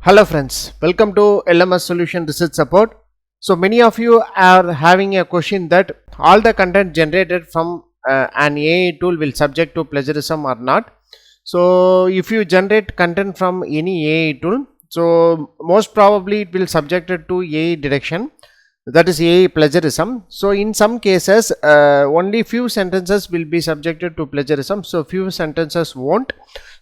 Hello friends, welcome to LMS Solution Research Support. So many of you are having a question that all the content generated from an AI tool will subject to plagiarism or not. So if you generate content from any AI tool, so most probably it will subjected to AI detection, that is AI plagiarism. So in some cases only few sentences will be subjected to plagiarism, so few sentences won't.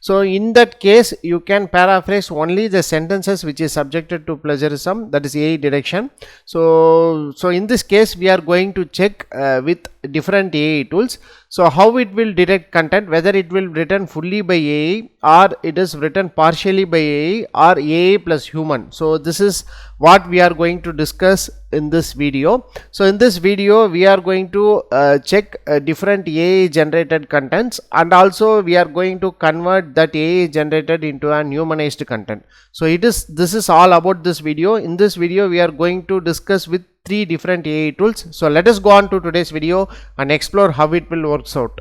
So in that case you can paraphrase only the sentences which is subjected to plagiarism, that is AI detection. So in this case we are going to check with different AI tools. So how it will detect content, whether it will written fully by AI or it is written partially by AI or AI plus human. So this is what we are going to discuss in this video. So in this video we are going to check different AI generated contents, and also we are going to convert that AI generated into an humanized content. So this is all about this video. In this video we are going to discuss with 3 different AI tools. So let us go on to today's video and explore how it will works out.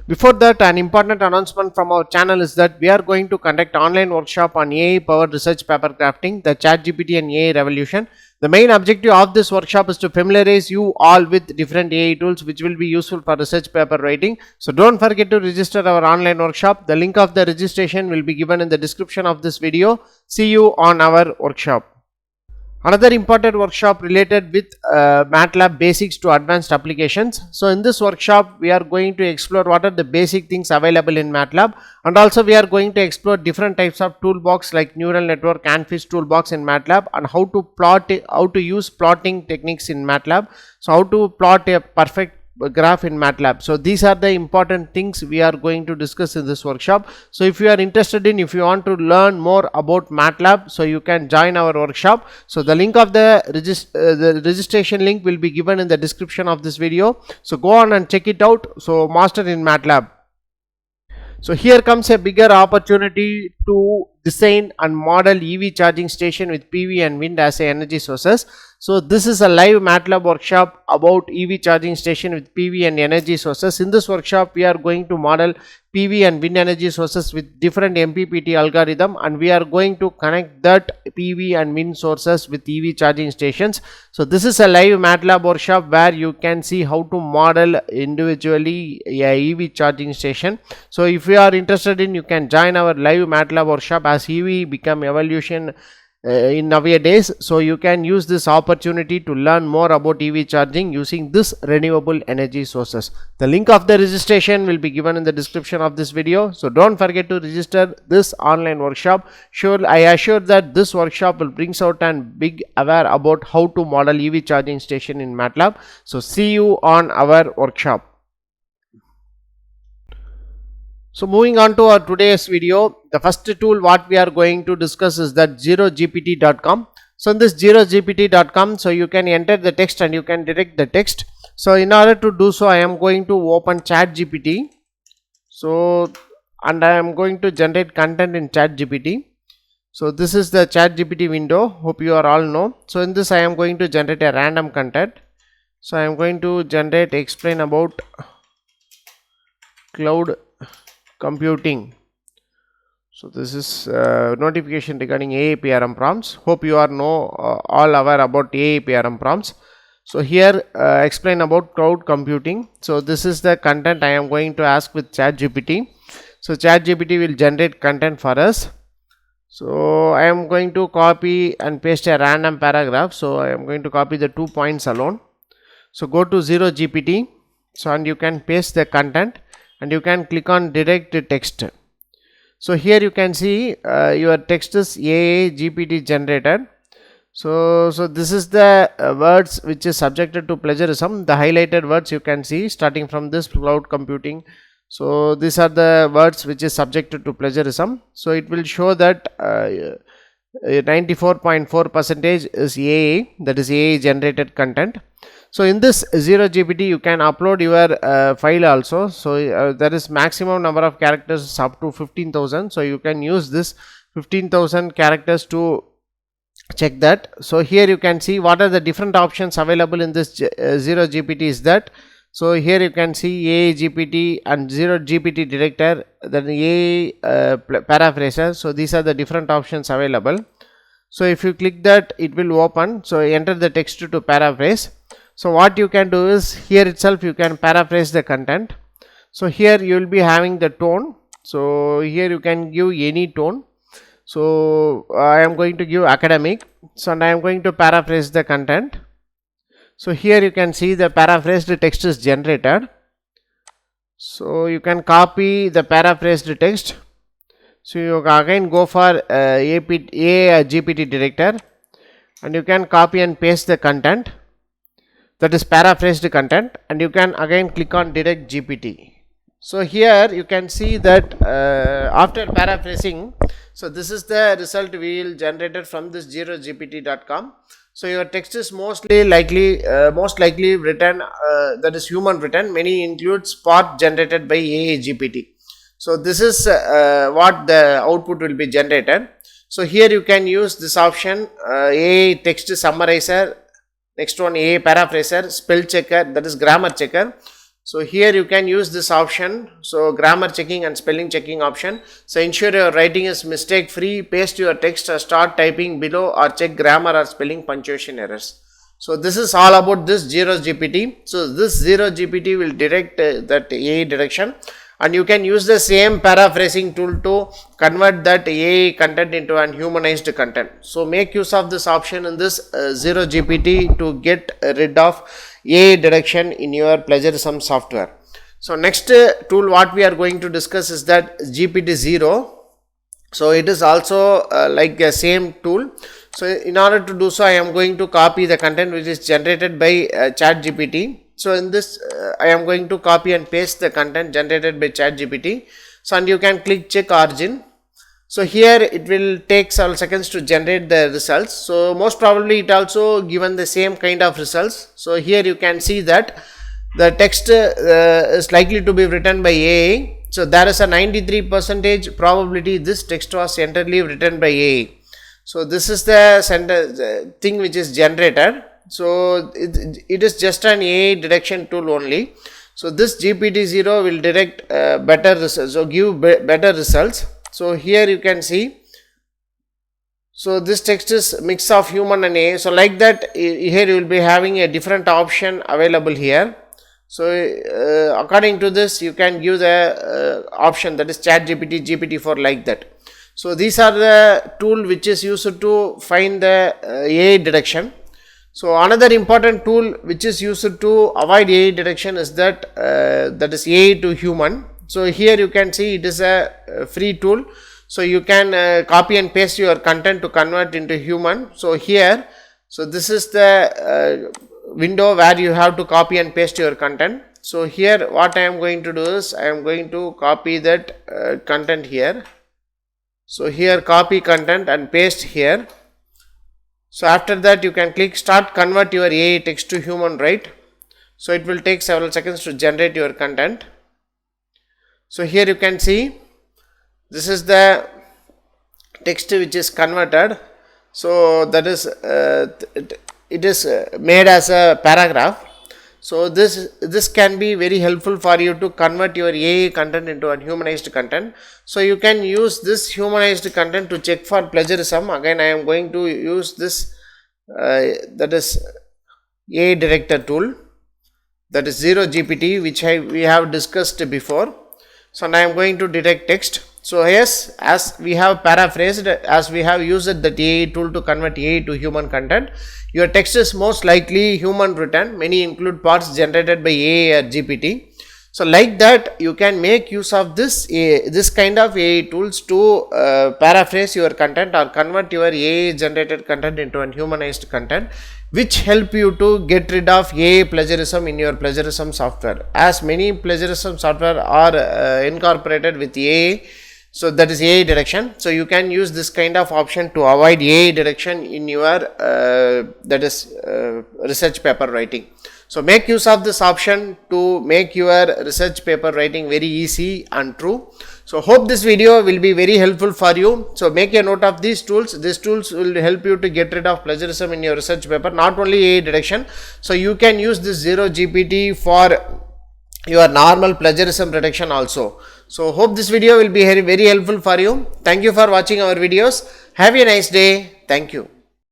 Before that, an important announcement from our channel is that we are going to conduct online workshop on AI powered research paper crafting, the ChatGPT and AI revolution. The main objective of this workshop is to familiarize you all with different AI tools which will be useful for research paper writing. So don't forget to register our online workshop. The link of the registration will be given in the description of this video. See you on our workshop. Another important workshop related with MATLAB basics to advanced applications. So in this workshop we are going to explore what are the basic things available in MATLAB, and also we are going to explore different types of toolbox like neural network and fish toolbox in MATLAB, and how to plot, how to use plotting techniques in MATLAB. So how to plot a perfect graph in MATLAB. So these are the important things we are going to discuss in this workshop. So if you are interested in, if you want to learn more about MATLAB, so you can join our workshop. So the link of the registration link will be given in the description of this video. So go on and check it out. So master in MATLAB. So here comes a bigger opportunity to design and model EV charging station with PV and wind as energy sources. So this is a live MATLAB workshop about EV charging station with PV and energy sources. In this workshop we are going to model PV and wind energy sources with different MPPT algorithm, and we are going to connect that PV and wind sources with EV charging stations. So this is a live MATLAB workshop where you can see how to model individually a EV charging station. So if you are interested in, you can join our live MATLAB workshop, as EV become evolution in nowadays. So you can use this opportunity to learn more about EV charging using this renewable energy sources. The link of the registration will be given in the description of this video. So don't forget to register this online workshop. I assure that this workshop will bring out and big aware about how to model EV charging station in MATLAB. So see you on our workshop. So moving on to our today's video, the first tool what we are going to discuss is that Zerogpt.com. So in this Zerogpt.com, so you can enter the text and you can detect the text. So in order to do so, I am going to open ChatGPT. So and I am going to generate content in ChatGPT. So this is the ChatGPT window, hope you are all know. So in this I am going to generate a random content. So I am going to explain about cloud computing. So this is notification regarding AAPRM prompts. Hope you are all aware about AAPRM prompts. So here explain about cloud computing. So this is the content I am going to ask with ChatGPT. So ChatGPT will generate content for us. So I am going to copy and paste a random paragraph. So I am going to copy the 2 points alone. So go to Zerogpt. So and you can paste the content, and you can click on direct text. So here you can see your text is AI GPT generated. So this is the words which is subjected to plagiarism. The highlighted words you can see starting from this cloud computing. So these are the words which is subjected to plagiarism. So it will show that 94.4% is AI, that is AI generated content. So in this Zerogpt you can upload your file also. So there is maximum number of characters up to 15,000. So you can use this 15,000 characters to check that. So here you can see what are the different options available in this Zerogpt is that. So here you can see 𝐴GPT and Zerogpt detector, then paraphraser. So these are the different options available. So if you click that, it will open. So enter the text to paraphrase. So what you can do is, here itself you can paraphrase the content. So here you will be having the tone. So here you can give any tone. So I am going to give academic. So and I am going to paraphrase the content. So here you can see the paraphrased text is generated. So you can copy the paraphrased text. So you again go for 𝐴GPT detector, and you can copy and paste the content, that is paraphrased content, and you can again click on detect GPT. So here you can see that after paraphrasing, so this is the result we will generated from this zerogpt.com. So your text is most likely written, that is human written. Many includes part generated by 𝐴GPT. So this is what the output will be generated. So here you can use this option, AI text summarizer, next one AI paraphraser, spell checker, that is grammar checker. So here you can use this option, so grammar checking and spelling checking option. So ensure your writing is mistake free, paste your text or start typing below, or check grammar or spelling punctuation errors. So this is all about this Zerogpt. So this Zerogpt will direct that AI direction, and you can use the same paraphrasing tool to convert that AI content into an humanized content. So make use of this option in this Zerogpt to get rid of AI direction in your plagiarism software. So next tool what we are going to discuss is that Gptzero. So it is also like a same tool. So in order to do so, I am going to copy the content which is generated by ChatGPT. So in this I am going to copy and paste the content generated by ChatGPT. So and you can click check origin. So here it will take several seconds to generate the results. So most probably it also given the same kind of results. So here you can see that the text is likely to be written by AI. So there is a 93% probability this text was entirely written by AI. So this is the thing which is generated. So it is just an AI detection tool only. So this Gptzero will direct better results, so give better results. So here you can see, so this text is mix of human and AI. So like that, here you will be having a different option available here. So according to this, you can give the option, that is ChatGPT, GPT-4, like that. So these are the tool which is used to find the AI detection. So another important tool which is used to avoid AI detection is that that is AI to human. So here you can see it is a free tool. So you can copy and paste your content to convert into human. So here, so this is the window where you have to copy and paste your content. So here what I am going to do is, I am going to copy that content here. So here copy content and paste here. So after that you can click start convert your AI text to human, right? So it will take several seconds to generate your content. So here you can see this is the text which is converted. So that is it is made as a paragraph. So this can be very helpful for you to convert your AI content into a humanized content. So you can use this humanized content to check for plagiarism. Again I am going to use this that is AI director tool, that is Zerogpt, which we have discussed before. So now I am going to detect text. So yes, as we have paraphrased, as we have used the AI tool to convert AI to human content, your text is most likely human written. Many include parts generated by AI or GPT. So like that, you can make use of this kind of AI tools to paraphrase your content or convert your AI generated content into a humanized content, which help you to get rid of AI plagiarism in your plagiarism software. As many plagiarism software are incorporated with AI, so that is AI detection. So you can use this kind of option to avoid AI detection in your that is research paper writing. So make use of this option to make your research paper writing very easy and true. So hope this video will be very helpful for you. So make a note of these tools. These tools will help you to get rid of plagiarism in your research paper, not only AI detection. So you can use this Zerogpt for your normal plagiarism detection also. So hope this video will be very helpful for you. Thank you for watching our videos. Have a nice day. Thank you.